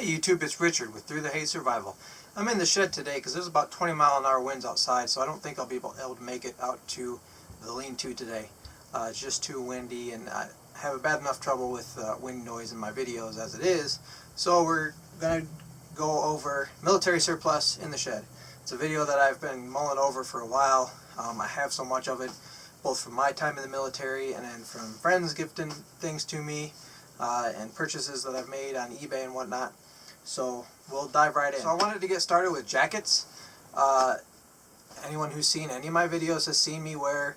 Hey YouTube, it's Richard with Through the Hay Survival. I'm in the shed today because there's about 20-mile-an-hour winds outside, so I don't think I'll be able to make it out to the lean-to today. It's just too windy, and I have a bad enough trouble with wind noise in my videos as it is. So we're going to go over military surplus in the shed. It's a video that I've been mulling over for a while. I have so much of it, both from my time in the military and then from friends gifting things to me, and purchases that I've made on eBay and whatnot. So we'll dive right in. So I wanted to get started with jackets. Anyone who's seen any of my videos has seen me wear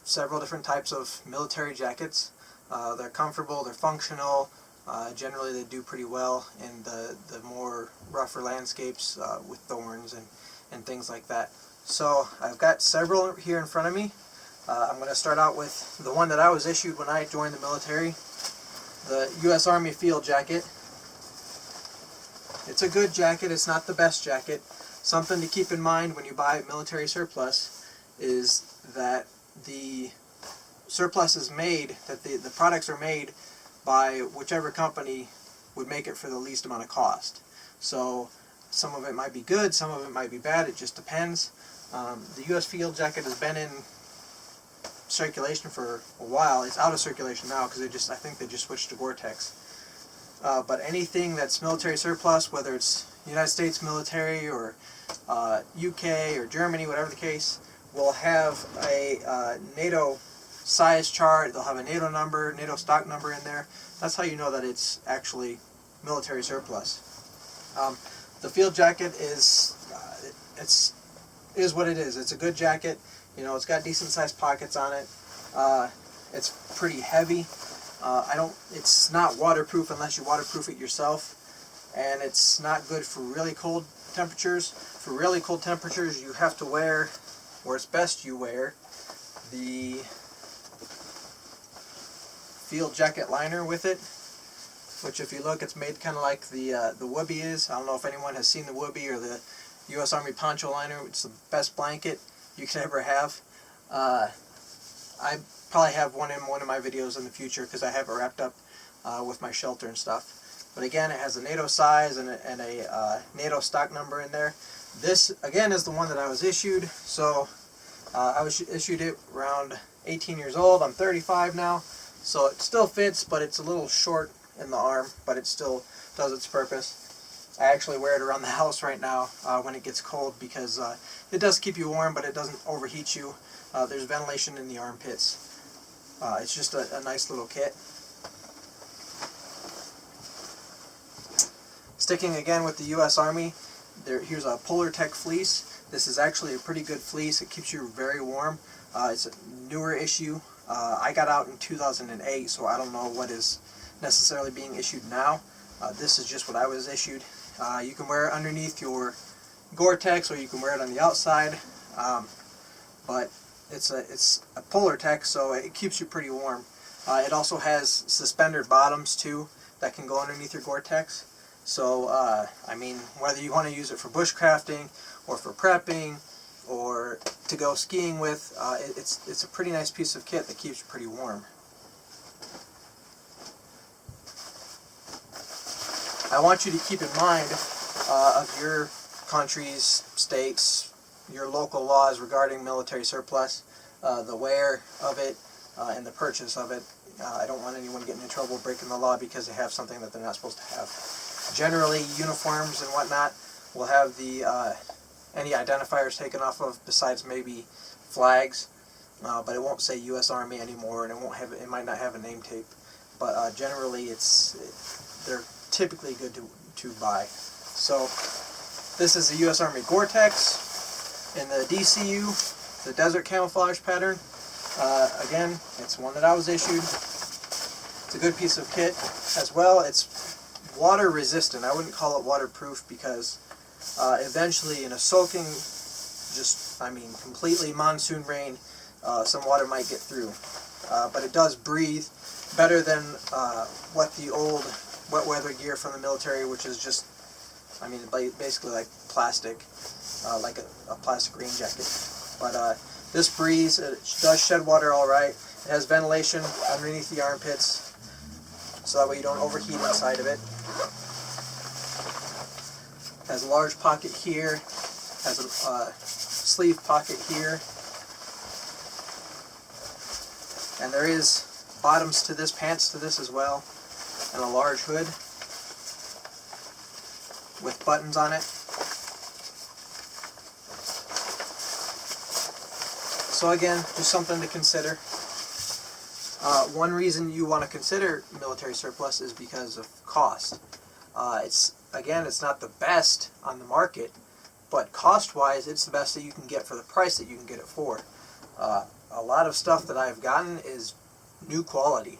several different types of military jackets. They're comfortable, they're functional, generally they do pretty well in the more rougher landscapes with thorns and things like that. So I've got several here in front of me. I'm going to start out with the one that I was issued when I joined the military, the U.S. Army field jacket. It's a good jacket, it's not the best jacket. Something to keep in mind when you buy military surplus is that the surplus is made, that the products are made by whichever company would make it for the least amount of cost. So some of it might be good, some of it might be bad, it just depends. The U.S. field jacket has been in circulation for a while. It's out of circulation now because I think they just switched to Gore-Tex. But anything that's military surplus, whether it's United States military or UK or Germany, whatever the case, will have a NATO size chart. They'll have a NATO number, NATO stock number in there. That's how you know that it's actually military surplus. The field jacket is what it is. It's a good jacket. You know, it's got decent sized pockets on it. It's pretty heavy. It's not waterproof unless you waterproof it yourself, and it's not good for really cold temperatures. For really cold temperatures, you have to wear, or it's best you wear, the field jacket liner with it, which if you look, it's made kind of like the Whoopee is. I don't know if anyone has seen the Whoopee or the U.S. Army poncho liner. It's the best blanket you could ever have. I probably have one in one of my videos in the future because I have it wrapped up with my shelter and stuff. But again, it has a NATO size and a NATO stock number in there. This again is the one that I was issued. So I was issued it around 18 years old. I'm 35 now, so it still fits, but it's a little short in the arm, but it still does its purpose. I actually wear it around the house right now when it gets cold because it does keep you warm, but it doesn't overheat you. There's ventilation in the armpits. It's just a nice little kit. Sticking again with the U.S. Army, here's a Polar Tech fleece. This is actually a pretty good fleece. It keeps you very warm. It's a newer issue. I got out in 2008, so I don't know what is necessarily being issued now. This is just what I was issued. You can wear it underneath your Gore-Tex, or you can wear it on the outside. But it's a Polar Tech, so it keeps you pretty warm. It also has suspended bottoms too that can go underneath your Gore-Tex. So I mean, whether you want to use it for bushcrafting or for prepping or to go skiing with, it's a pretty nice piece of kit that keeps you pretty warm. I want you to keep in mind of your country's, states, your local laws regarding military surplus, the wear of it, and the purchase of it. I don't want anyone getting in trouble breaking the law because they have something that they're not supposed to have. Generally, uniforms and whatnot will have any identifiers taken off of, besides maybe flags, but it won't say U.S. Army anymore, and it might not have a name tape. But generally, they're typically good to buy. So this is the U.S. Army Gore-Tex in the DCU, the Desert Camouflage pattern. Again, it's one that I was issued. It's a good piece of kit as well. It's water resistant. I wouldn't call it waterproof because eventually in a soaking, completely monsoon rain, some water might get through. But it does breathe better than what the old wet weather gear from the military, which is just, basically like plastic, like a plastic rain jacket. But this breathes. It does shed water all right. It has ventilation underneath the armpits, so that way you don't overheat inside of it. Has a large pocket here, has a sleeve pocket here, and there is bottoms to this, pants to this as well, and a large hood with buttons on it. So again, just something to consider. One reason you want to consider military surplus is because of cost. It's not the best on the market, but cost-wise, it's the best that you can get for the price that you can get it for. A lot of stuff that I've gotten is new quality,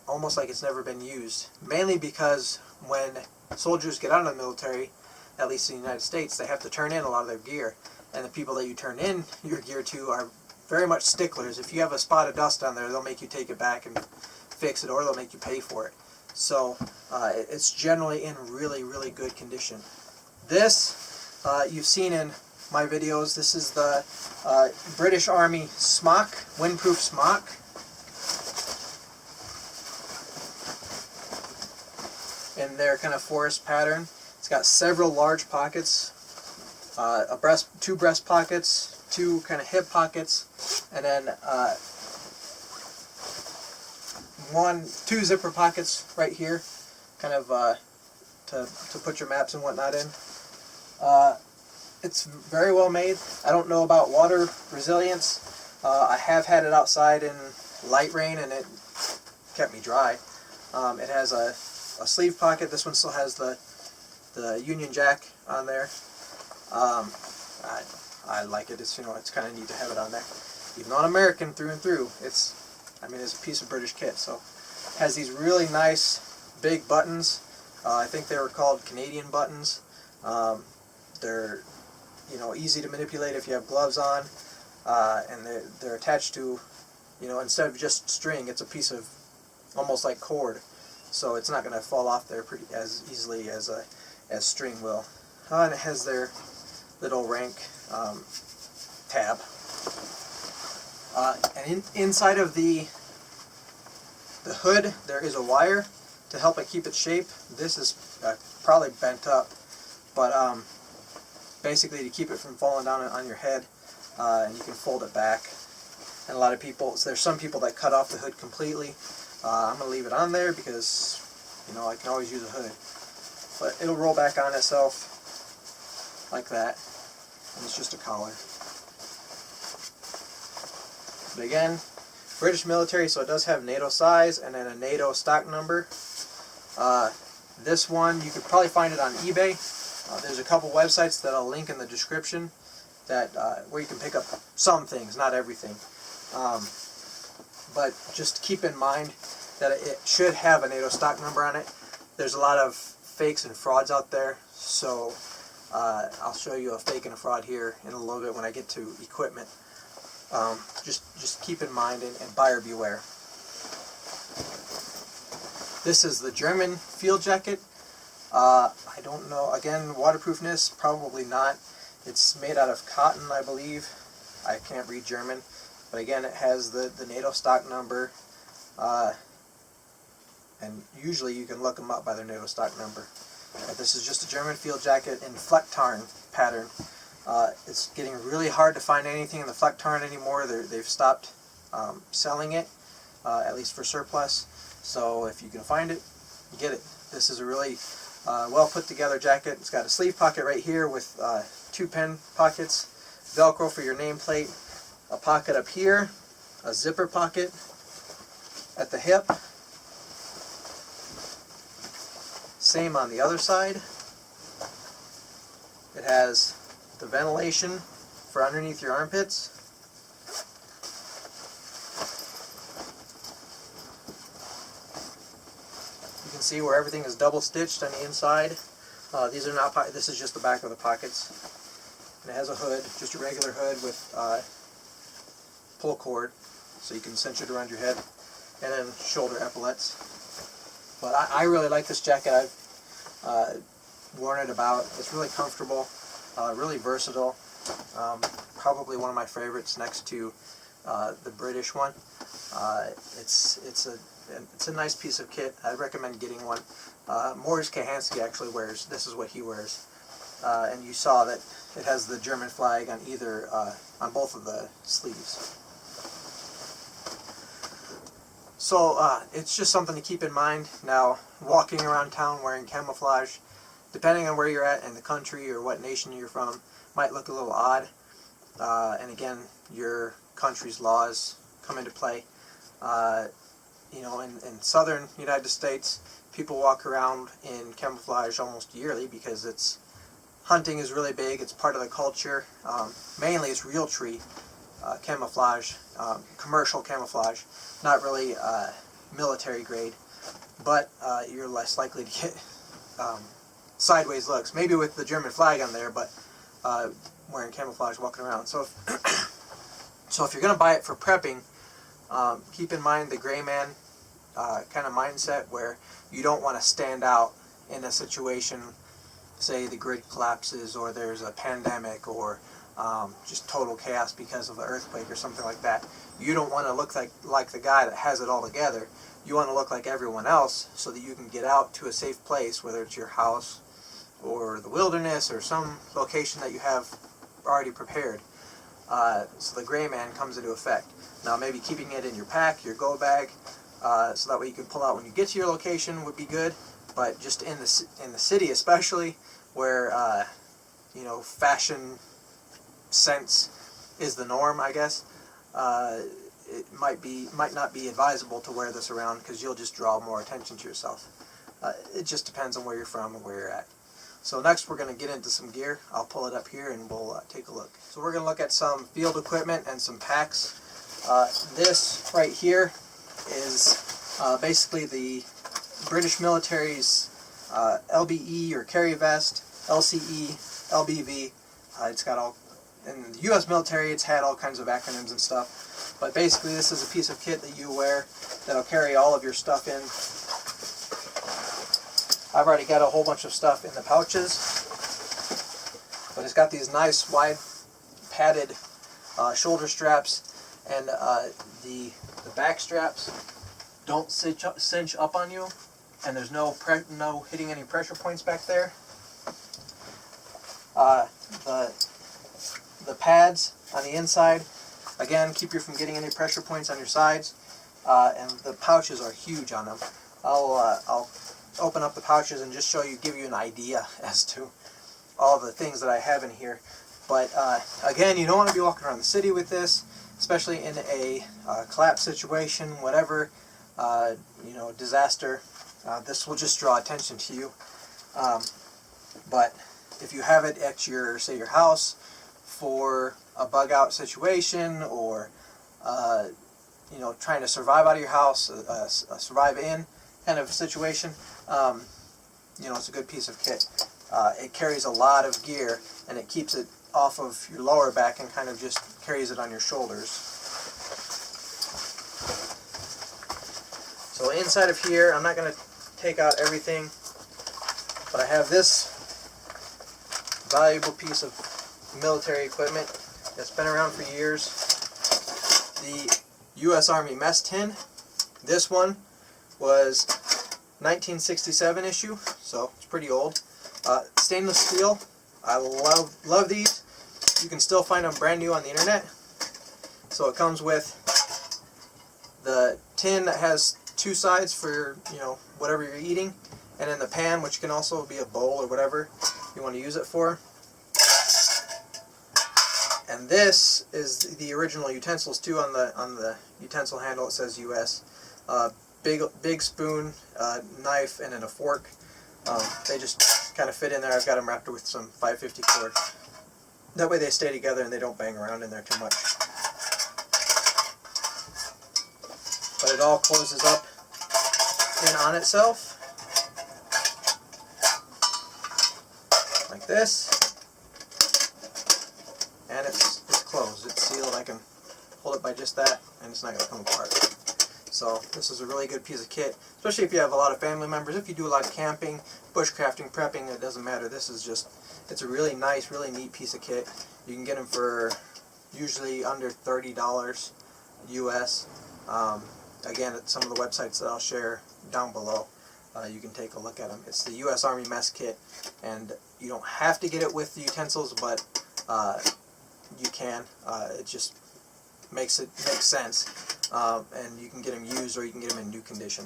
almost like it's never been used. Mainly because when soldiers get out of the military, at least in the United States, they have to turn in a lot of their gear. And the people that you turn in your gear to are very much sticklers. If you have a spot of dust on there, they'll make you take it back and fix it, or they'll make you pay for it. So it's generally in really, really good condition. This, you've seen in my videos, this is the British Army smock, windproof smock. In their kind of forest pattern. It's got several large pockets, two breast pockets, two kind of hip pockets, and then two zipper pockets right here, kind of to put your maps and whatnot in. It's very well made. I don't know about water resilience. I have had it outside in light rain and it kept me dry. It has a sleeve pocket. This one still has the Union Jack on there. I like it. It's it's kind of neat to have it on there. Even though I'm American through and through, it's a piece of British kit. So it has these really nice big buttons. I think they were called Canadian buttons. They're easy to manipulate if you have gloves on, and they're attached to instead of just string, it's a piece of almost like cord. So it's not going to fall off there as easily as string will. And it has their little rank tab. And inside of the hood, there is a wire to help it keep its shape. This is probably bent up, but basically to keep it from falling down on your head, and you can fold it back. And a lot of people, there's some people that cut off the hood completely. I'm going to leave it on there because, I can always use a hood. But it'll roll back on itself like that. And it's just a collar. But again, British military, so it does have NATO size and then a NATO stock number. This one, you could probably find it on eBay. There's a couple websites that I'll link in the description that where you can pick up some things, not everything. But just keep in mind that it should have a NATO stock number on it. There's a lot of fakes and frauds out there, so I'll show you a fake and a fraud here in a little bit when I get to equipment. Just keep in mind and buyer beware. This is the German field jacket. I don't know, again, waterproofness, probably not. It's made out of cotton, I believe. I can't read German. But again, it has the NATO stock number, and usually you can look them up by their NATO stock number. This is just a German field jacket in Flecktarn pattern. It's getting really hard to find anything in the Flecktarn anymore. They've stopped selling it, at least for surplus. So if you can find it, get it. This is a really well put together jacket. It's got a sleeve pocket right here with 2 pen pockets, Velcro for your nameplate, a pocket up here, a zipper pocket at the hip. Same on the other side. It has the ventilation for underneath your armpits. You can see where everything is double stitched on the inside. These are not. This is just the back of the pockets. And it has a hood, just a regular hood with pull cord, so you can cinch it around your head, and then shoulder epaulets. But I really like this jacket. I've worn it about. It's really comfortable, really versatile. Probably one of my favorites next to the British one. It's a nice piece of kit. I'd recommend getting one. Morris Kahansky actually wears. This is what he wears. and you saw that it has the German flag on either, on both of the sleeves. So it's just something to keep in mind. Now, walking around town wearing camouflage, depending on where you're at in the country or what nation you're from, might look a little odd. And again, your country's laws come into play. You know, in southern United States, people walk around in camouflage almost yearly because hunting is really big. It's part of the culture. Mainly it's realtree camouflage, commercial camouflage, not really military grade, but you're less likely to get sideways looks. Maybe with the German flag on there, but wearing camouflage walking around. So if you're going to buy it for prepping, keep in mind the gray man kind of mindset, where you don't want to stand out in a situation, say the grid collapses or there's a pandemic or just total chaos because of an earthquake or something like that. You don't want to look like the guy that has it all together. You want to look like everyone else so that you can get out to a safe place, whether it's your house or the wilderness or some location that you have already prepared. So the gray man comes into effect. Now maybe keeping it in your pack, your go bag, so that way you can pull out when you get to your location would be good. But just in the city especially, where you know, fashion sense is the norm, I guess, it might not be advisable to wear this around, because you'll just draw more attention to yourself. It just depends on where you're from and where you're at. So next we're going to get into some gear. I'll pull it up here and we'll take a look. So we're going to look at some field equipment and some packs. This right here is basically the British military's LBE or carry vest, LCE, LBV. It's got all, in the U.S. military it's had all kinds of acronyms and stuff, but basically this is a piece of kit that you wear that'll carry all of your stuff in. I've already got a whole bunch of stuff in the pouches, but it's got these nice wide padded shoulder straps, and the back straps don't cinch up on you, and there's no hitting any pressure points back there. The pads on the inside, again, keep you from getting any pressure points on your sides, and the pouches are huge on them. I'll open up the pouches and just give you an idea as to all the things that I have in here. But again, you don't want to be walking around the city with this, especially in a collapse situation, whatever, you know, disaster. This will just draw attention to you. But if you have it at your, say, your house for a bug out situation, or you know, trying to survive out of your house, a survive in kind of situation, you know, it's a good piece of kit. It carries a lot of gear, and it keeps it off of your lower back and kind of just carries it on your shoulders. So inside of here, I'm not going to take out everything, but I have this valuable piece of military equipment that's been around for years. The U.S. Army mess tin. This one was 1967 issue, so it's pretty old. Stainless steel. I love these. You can still find them brand new on the internet. So it comes with the tin that has two sides for, you know, whatever you're eating, and then the pan, which can also be a bowl or whatever you want to use it for. And this is the original utensils too. On the utensil handle it says US. Big spoon, knife, and then a fork. They just kind of fit in there. I've got them wrapped with some 550 cord. That way they stay together and they don't bang around in there too much. But it all closes up in on itself, like this, and it's closed. It's sealed. I can hold it by just that, and it's not going to come apart. So this is a really good piece of kit, especially if you have a lot of family members. If you do a lot of camping, bushcrafting, prepping, it doesn't matter. This is just, it's a really nice, really neat piece of kit. You can get them for usually under $30 US. Again, at some of the websites that I'll share down below. you can take a look at them. It's the U.S. Army mess kit, and you don't have to get it with the utensils, but you can. It just makes sense, and you can get them used or you can get them in new condition.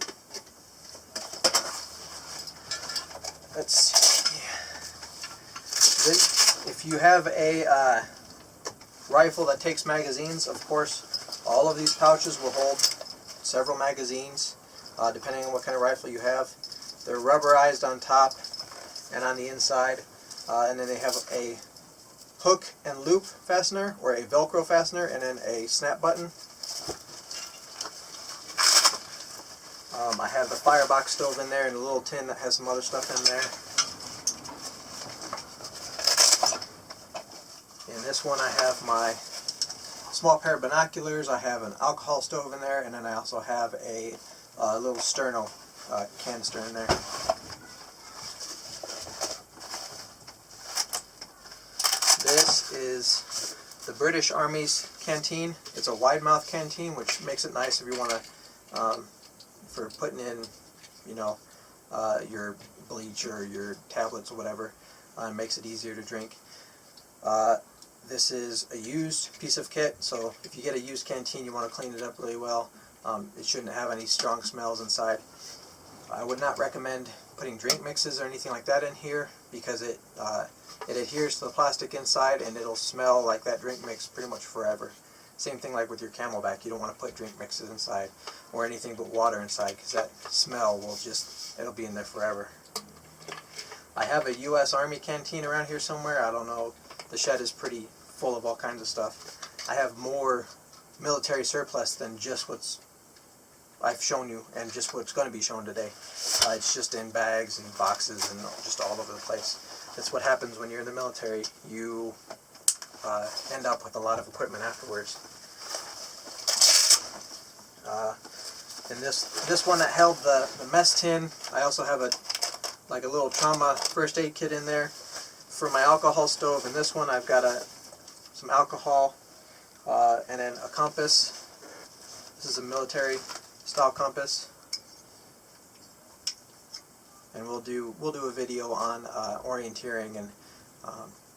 Let's see. If you have a rifle that takes magazines, of course, all of these pouches will hold several magazines, depending on what kind of rifle you have. They're rubberized on top and on the inside, and then they have a hook and loop fastener, or a Velcro fastener, and then a snap button. I have the firebox stove in there and a little tin that has some other stuff in there. In this one I have my small pair of binoculars, I have an alcohol stove in there, and then I also have a little sterno canister in there. This is the British Army's canteen. It's a wide mouth canteen, which makes it nice if you want to, for putting in, you know, your bleach or your tablets or whatever. It makes it easier to drink. This is a used piece of kit, so if you get a used canteen, you want to clean it up really well. It shouldn't have any strong smells inside. I would not recommend putting drink mixes or anything like that in here, because it adheres to the plastic inside and it'll smell like that drink mix pretty much forever. Same thing like with your Camelback. You don't want to put drink mixes inside or anything but water inside, because that smell will it'll be in there forever. I have a U.S. Army canteen around here somewhere. I don't know. The shed is pretty full of all kinds of stuff. I have more military surplus than just what's I've shown you and just what's going to be shown today. It's just in bags and boxes and just all over the place. That's what happens when you're in the military. You end up with a lot of equipment afterwards. And this one that held the mess tin, I also have a little trauma first aid kit in there for my alcohol stove. And this one I've got some alcohol and then a compass. This is a military style compass, and we'll do a video on orienteering and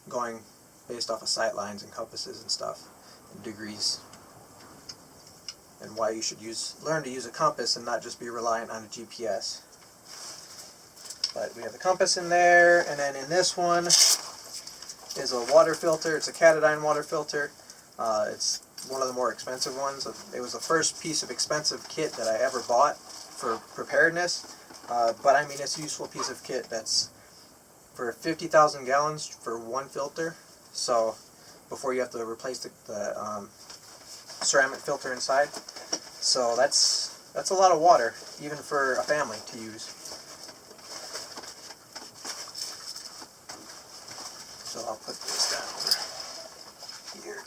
going based off of sight lines and compasses and stuff, and degrees, and why you should learn to use a compass and not just be reliant on a GPS. But we have the compass in there, and then in this one is a water filter. It's a Catadine water filter. It's one of the more expensive ones. It was the first piece of expensive kit that I ever bought for preparedness, but I mean, it's a useful piece of kit. That's for 50,000 gallons for one filter, so before you have to replace the ceramic filter inside. So that's a lot of water, even for a family to use. So I'll put this down over here.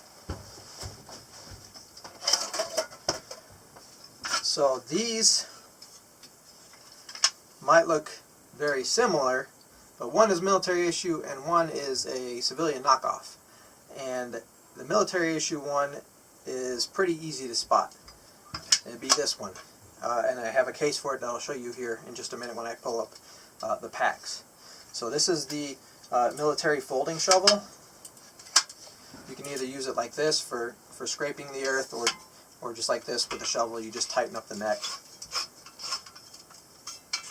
So these might look very similar, but one is military issue and one is a civilian knockoff. And the military issue one is pretty easy to spot. It'd be this one. And I have a case for it that I'll show you here in just a minute when I pull up the packs. So this is the military folding shovel. You can either use it like this for scraping the earth, or just like this with a shovel. You just tighten up the neck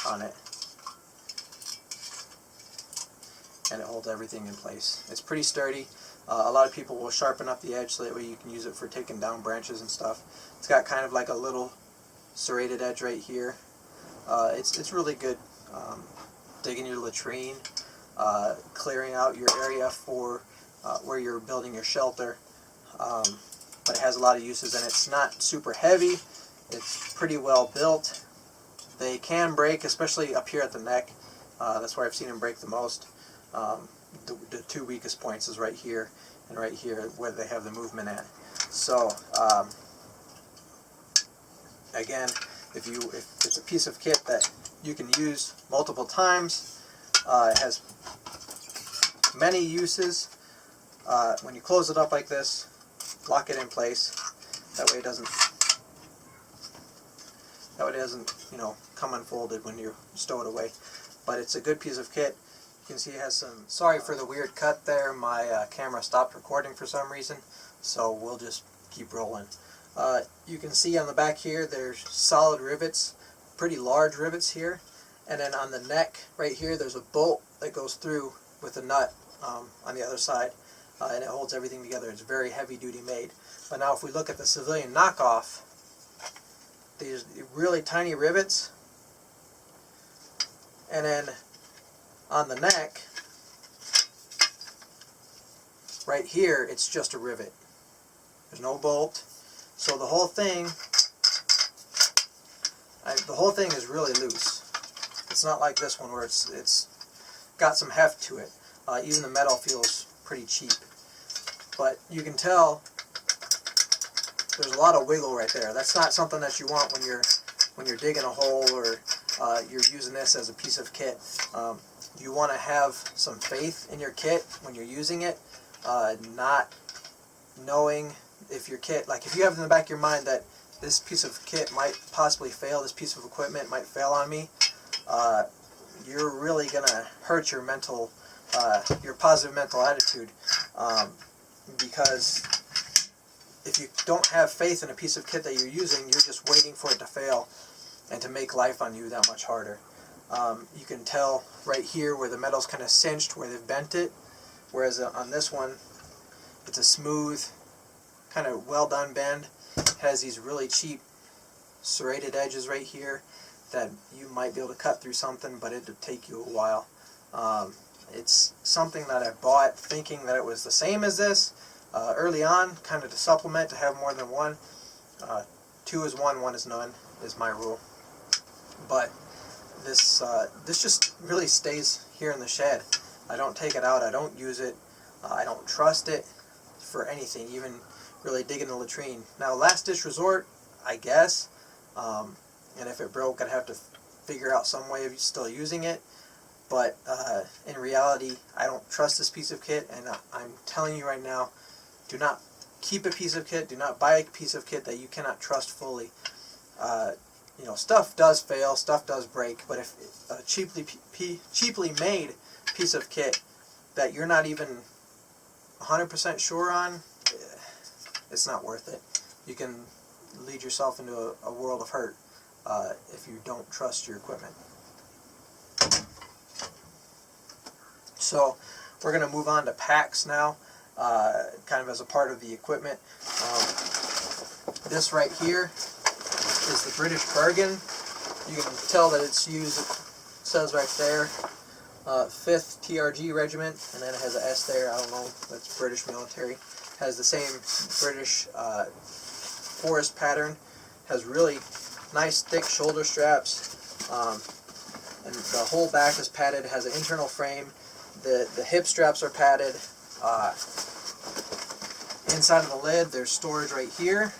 on it, and it holds everything in place. It's pretty sturdy. A lot of people will sharpen up the edge so that way you can use it for taking down branches and stuff. It's got kind of like a little serrated edge right here. It's really good digging your latrine, clearing out your area for where you're building your shelter. But it has a lot of uses, and it's not super heavy. It's pretty well built. They can break, especially up here at the neck. That's where I've seen them break the most. The two weakest points is right here and right here, where they have the movement at. So again, if it's a piece of kit that you can use multiple times, it has many uses. When you close it up like this, lock it in place. That way it doesn't That way it doesn't, you know, come unfolded when you stow it away. But it's a good piece of kit. You can see it has some, sorry for the weird cut there, my camera stopped recording for some reason, so we'll just keep rolling. You can see on the back here there's solid rivets, pretty large rivets here, and then on the neck right here there's a bolt that goes through with a nut on the other side, and it holds everything together. It's very heavy duty made. But now if we look at the civilian knockoff, these really tiny rivets, and then on the neck right here it's just a rivet. There's no bolt. So the whole thing is really loose. It's not like this one where it's got some heft to it. Even the metal feels pretty cheap. But you can tell there's a lot of wiggle right there. That's not something that you want when you're digging a hole or you're using this as a piece of kit. You want to have some faith in your kit when you're using it, not knowing if your kit, like if you have in the back of your mind that this piece of kit might possibly fail, this piece of equipment might fail on me, you're really going to hurt your mental, your positive mental attitude, because if you don't have faith in a piece of kit that you're using, you're just waiting for it to fail and to make life on you that much harder. You can tell right here where the metal's kind of cinched, where they've bent it, whereas on this one it's a smooth, kind of well done bend. It has these really cheap serrated edges right here that you might be able to cut through something, but it'll take you a while. It's something that I bought thinking that it was the same as this early on, kind of to supplement, to have more than one. 2 is 1, 1 is none is my rule. But this just really stays here in the shed. I don't take it out, I don't use it, I don't trust it for anything, even really digging the latrine. Now, last ditch resort, I guess, and if it broke I'd have to figure out some way of still using it, but in reality I don't trust this piece of kit, and I'm telling you right now, do not keep a piece of kit, do not buy a piece of kit that you cannot trust fully. You know, stuff does fail, stuff does break, but if a cheaply made piece of kit that you're not even 100% sure on, it's not worth it. You can lead yourself into a world of hurt if you don't trust your equipment. So we're going to move on to packs now, kind of as a part of the equipment. This right here is the British Bergen. You can tell that it's used, it says right there, 5th TRG Regiment, and then it has an S there, I don't know, that's British military. Has the same British forest pattern, has really nice thick shoulder straps, and the whole back is padded, has an internal frame, the hip straps are padded. Inside of the lid there's storage right here,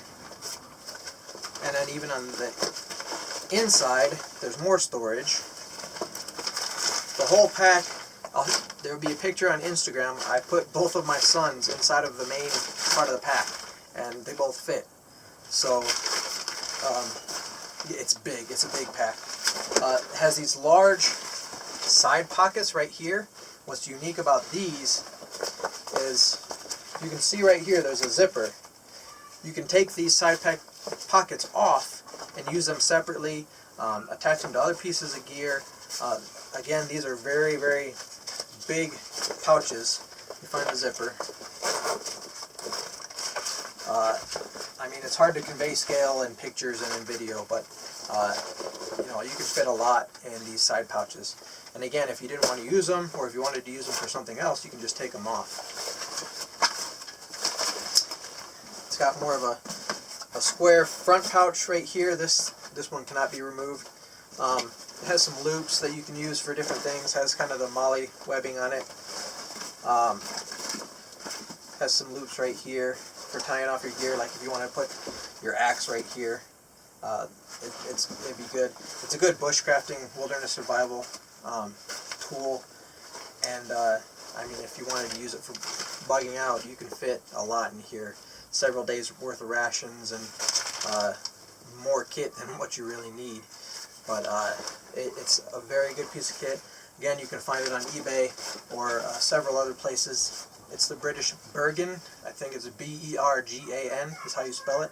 and then even on the inside there's more storage. The whole pack, there will be a picture on Instagram. I put both of my sons inside of the main part of the pack, and they both fit. So it's big. It's a big pack. It has these large side pockets right here. What's unique about these is you can see right here there's a zipper. You can take these side pockets off and use them separately, attach them to other pieces of gear. Again, these are very, very big pouches. You find the zipper. I mean, it's hard to convey scale in pictures and in video, but you know, you can fit a lot in these side pouches. And again, if you didn't want to use them, or if you wanted to use them for something else, you can just take them off. It's got more of a square front pouch right here. This one cannot be removed. It has some loops that you can use for different things. Has kind of the molly webbing on it. Has some loops right here for tying off your gear, like if you want to put your axe right here. It'd be good. It's a good bushcrafting, wilderness survival tool, and I mean, if you wanted to use it for bugging out, you can fit a lot in here. Several days worth of rations and more kit than what you really need. But it's a very good piece of kit. Again, you can find it on eBay or several other places. It's the British Bergen. I think it's B-E-R-G-A-N is how you spell it.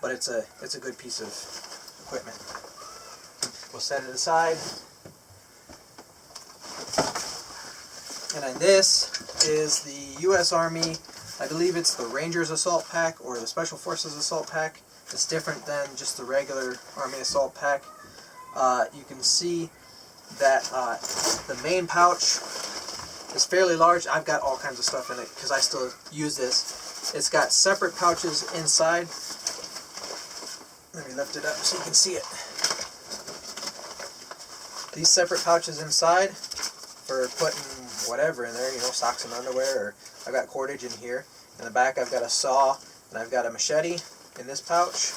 But it's a good piece of equipment. We'll set it aside. And then this is the U.S. Army, I believe it's the Rangers Assault Pack or the Special Forces Assault Pack. It's different than just the regular Army Assault Pack. You can see that the main pouch is fairly large. I've got all kinds of stuff in it because I still use this. It's got separate pouches inside. Let me lift it up so you can see it. These separate pouches inside for putting whatever in there, you know, socks and underwear, or I've got cordage in here. In the back I've got a saw and I've got a machete in this pouch.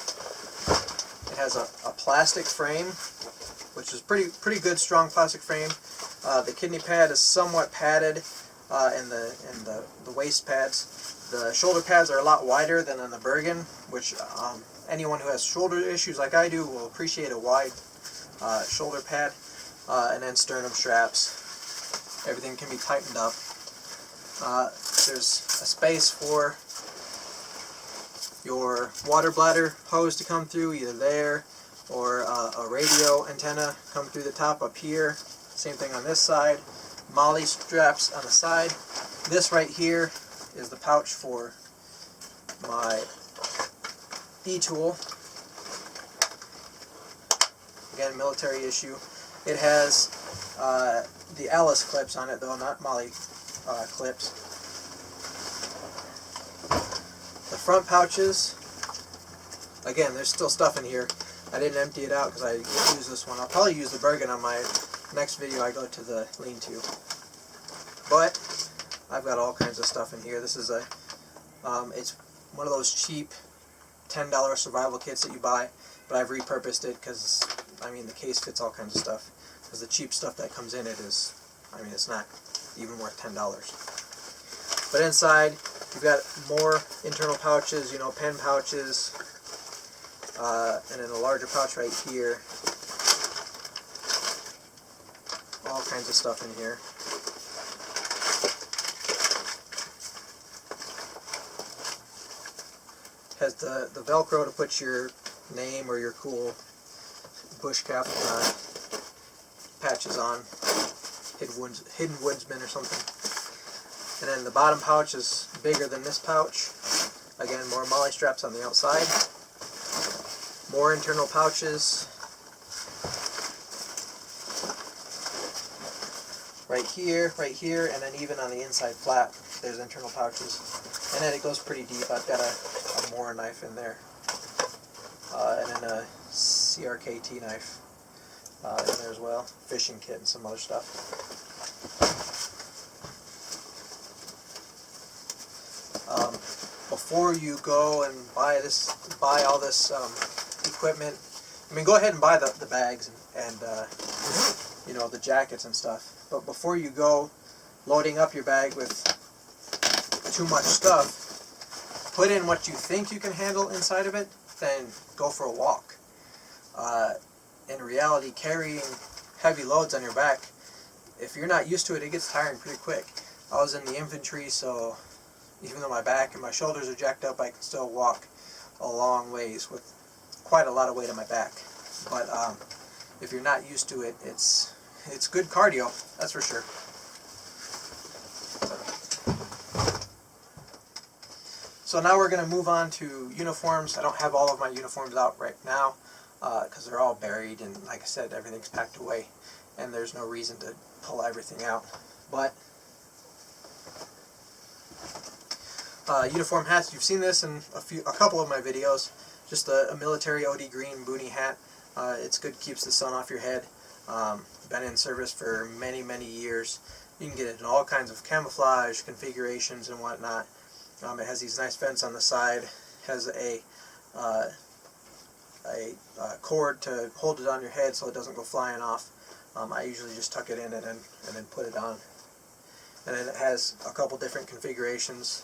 It has a plastic frame, which is pretty good, strong plastic frame. The kidney pad is somewhat padded, and the waist pads. The shoulder pads are a lot wider than on the Bergen, which anyone who has shoulder issues like I do will appreciate a wide shoulder pad. And then sternum straps. Everything can be tightened up. There's a space for your water bladder hose to come through, either there or a radio antenna come through the top up here. Same thing on this side. Molly straps on the side. This right here is the pouch for my e-tool. Again, military issue. It has the Alice clips on it, though, not Molly clips. The front pouches, again, there's still stuff in here. I didn't empty it out because I use this one. I'll probably use the Bergen on my next video I go to the lean-to. But I've got all kinds of stuff in here. This is it's one of those cheap $10 survival kits that you buy, but I've repurposed it because, I mean, the case fits all kinds of stuff. Because the cheap stuff that comes in it is, I mean, it's not even worth $10. But inside, you've got more internal pouches, you know, pen pouches, and then a larger pouch right here. All kinds of stuff in here. Has the Velcro to put your name or your cool bushcraft patches on, hidden woodsman or something. And then the bottom pouch is bigger than this pouch. Again, more molly straps on the outside. More internal pouches. Right here, and then even on the inside flap, there's internal pouches. And then it goes pretty deep. I've got a Moore knife in there. And then a CRKT knife in there as well. Fishing kit and some other stuff. Before you go and buy all this equipment, I mean, go ahead and buy the bags and you know, the jackets and stuff. But before you go loading up your bag with too much stuff, put in what you think you can handle inside of it, then go for a walk. In reality, carrying heavy loads on your back, if you're not used to it, it gets tiring pretty quick. I was in the infantry, so even though my back and my shoulders are jacked up, I can still walk a long ways with quite a lot of weight on my back. But if you're not used to it, it's good cardio, that's for sure. So now we're going to move on to uniforms. I don't have all of my uniforms out right now because they're all buried, and like I said, everything's packed away and there's no reason to pull everything out. But uniform hats, you've seen this in a couple of my videos. Just a military OD green boonie hat. It's good, keeps the sun off your head. Been in service for many years. You can get it in all kinds of camouflage configurations and whatnot. It has these nice vents on the side. Has a cord to hold it on your head so it doesn't go flying off. I usually just tuck it in and then put it on. And then it has a couple different configurations.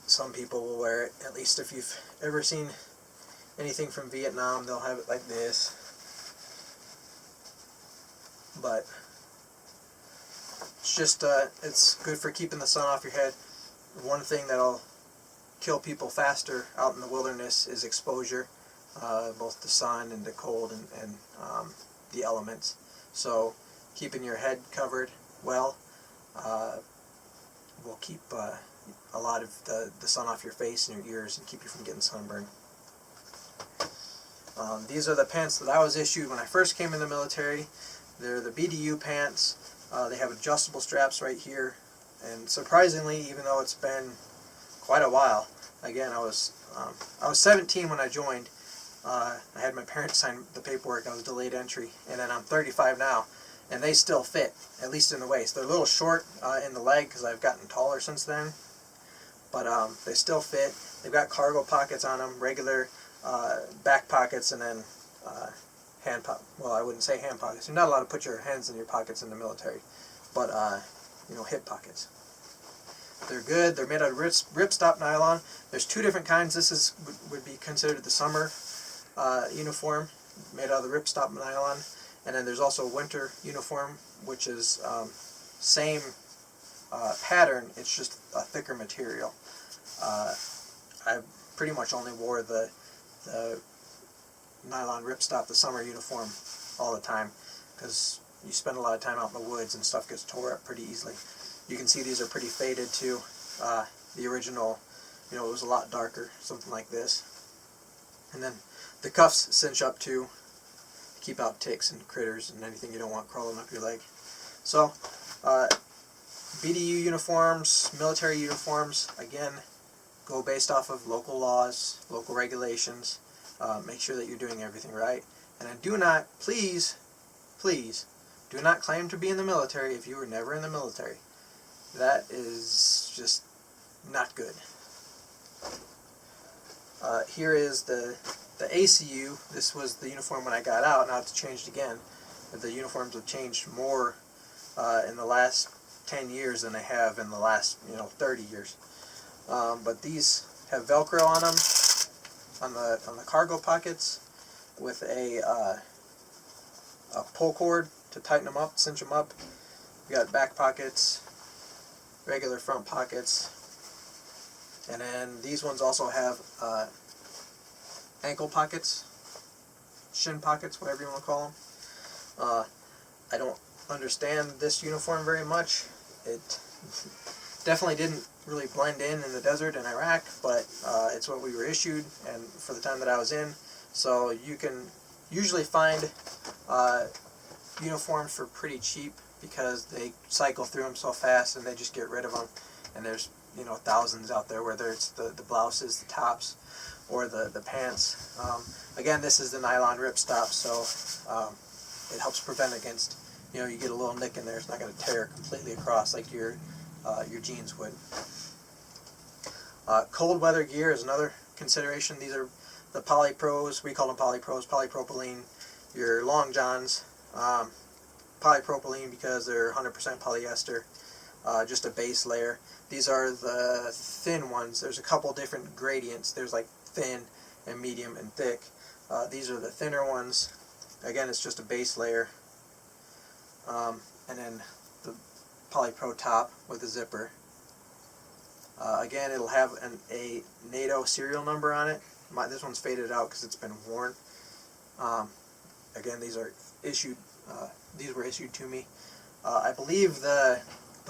Some people will wear it, at least if you've ever seen anything from Vietnam, they'll have it like this. But it's just it's good for keeping the sun off your head. One thing that'll kill people faster out in the wilderness is exposure, both the sun and the cold and the elements. So keeping your head covered well will keep a lot of the sun off your face and your ears and keep you from getting sunburned. These are the pants that I was issued when I first came in the military. They're the BDU pants. They have adjustable straps right here, and surprisingly, even though it's been quite a while, again, I was 17 when I joined. I had my parents sign the paperwork. I was delayed entry, and then I'm 35 now, and they still fit, at least in the waist. They're a little short in the leg because I've gotten taller since then, but they still fit. They've got cargo pockets on them, regular back pockets, and then well, I wouldn't say hand pockets. You're not allowed to put your hands in your pockets in the military, but hip pockets. They're good. They're made out of ripstop nylon. There's two different kinds. This would be considered the summer uniform, made out of the ripstop nylon, and then there's also a winter uniform, which is same pattern. It's just a thicker material. I pretty much only wore the nylon ripstop, the summer uniform, all the time, because you spend a lot of time out in the woods and stuff gets tore up pretty easily. You can see these are pretty faded too. The original, it was a lot darker, something like this. And then the cuffs cinch up too, to keep out ticks and critters and anything you don't want crawling up your leg. So, BDU uniforms, military uniforms, again, go based off of local laws, local regulations. Make sure that you're doing everything right. And then do not, please, do not claim to be in the military if you were never in the military. That is just not good. Here is the ACU. This was the uniform when I got out. Now it's changed again. But the uniforms have changed more in the last 10 years than they have in the last 30 years. But these have Velcro on them, on the cargo pockets, with a pull cord to tighten them up, cinch them up. We got back pockets, regular front pockets, and then these ones also have ankle pockets, shin pockets, whatever you want to call them. I don't understand this uniform very much. It definitely didn't really blend in the desert in Iraq, but it's what we were issued, and for the time that I was in. So you can usually find uniforms for pretty cheap because they cycle through them so fast and they just get rid of them. And there's thousands out there, whether it's the blouses, the tops, or the pants. Again, this is the nylon ripstop, so it helps prevent against, you get a little nick in there, it's not going to tear completely across like your jeans would. Cold weather gear is another consideration. These are the polypros. We call them polypros, polypropylene. Your long johns, polypropylene because they're 100% polyester, just a base layer. These are the thin ones. There's a couple different gradients. There's like thin and medium and thick. These are the thinner ones. Again, it's just a base layer. And then the polypro top with a zipper. Again, it'll have a NATO serial number on it. This one's faded out because it's been worn. Again, these are issued. These were issued to me. I believe the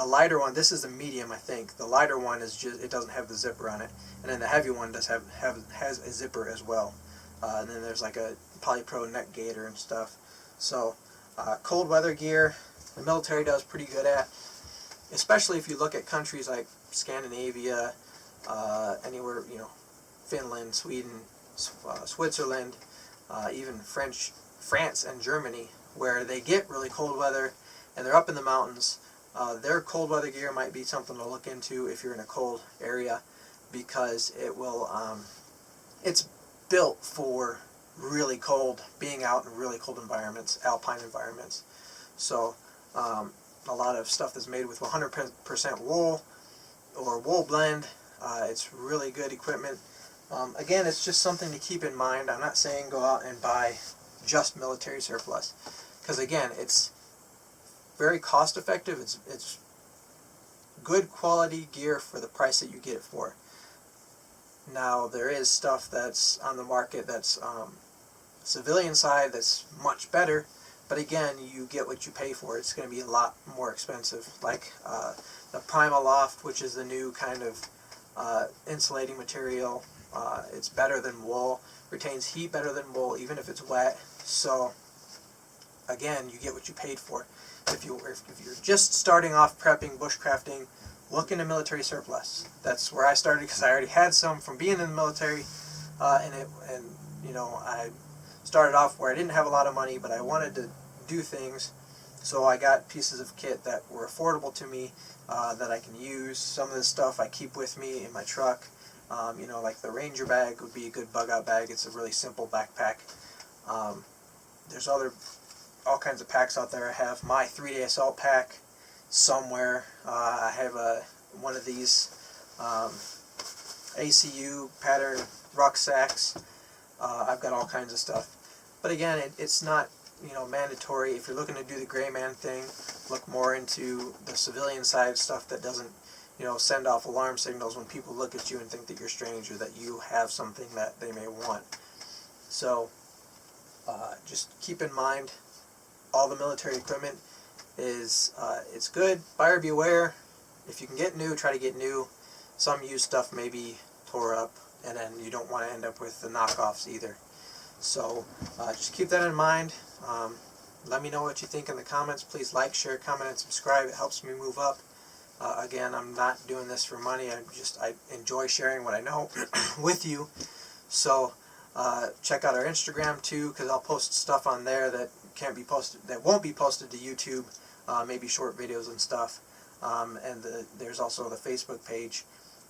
lighter one. This is the medium, I think. The lighter one is it doesn't have the zipper on it, and then the heavy one does has a zipper as well. And then there's like a polypro neck gaiter and stuff. So cold weather gear, the military does pretty good at, especially if you look at countries like Scandinavia, anywhere, Finland, Sweden, Switzerland, even France and Germany, where they get really cold weather and they're up in the mountains. Their cold weather gear might be something to look into if you're in a cold area, because it will, it's built for really cold, being out in really cold environments, alpine environments. So a lot of stuff that's made with 100% wool or wool blend. It's really good equipment. Again, it's just something to keep in mind. I'm not saying go out and buy just military surplus, because again, it's very cost effective. It's good quality gear for the price that you get it for. Now there is stuff that's on the market that's civilian side that's much better, but again, you get what you pay for. It's going to be a lot more expensive, like the Primaloft, which is the new kind of insulating material. It's better than wool, retains heat better than wool even if it's wet. So again, you get what you paid for. If you're just starting off prepping, bushcrafting, look into military surplus. That's where I started, because I already had some from being in the military, and you know, I started off where I didn't have a lot of money, but I wanted to do things, so I got pieces of kit that were affordable to me, that I can use. Some of this stuff I keep with me in my truck. You know, like the Ranger bag would be a good bug out bag. It's a really simple backpack. There's all kinds of packs out there. I have my 3-day assault pack somewhere. I have one of these ACU pattern rucksacks. I've got all kinds of stuff. But again, it's not, you know, mandatory. If you're looking to do the gray man thing, look more into the civilian side stuff that doesn't, you know, send off alarm signals when people look at you and think that you're strange, or that you have something that they may want. So just keep in mind, all the military equipment is it's good. Buyer beware. If you can get new, try to get new. Some used stuff may be tore up, and then you don't want to end up with the knockoffs either. So just keep that in mind. Let me know what you think in the comments. Please like, share, comment, and subscribe. It helps me move up. Again, I'm not doing this for money. I enjoy sharing what I know with you. So check out our Instagram too, because I'll post stuff on there that can't be posted, that won't be posted to YouTube. Maybe short videos and stuff. And there's also the Facebook page,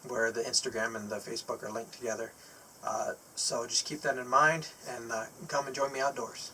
where the Instagram and the Facebook are linked together. So just keep that in mind, and come and join me outdoors.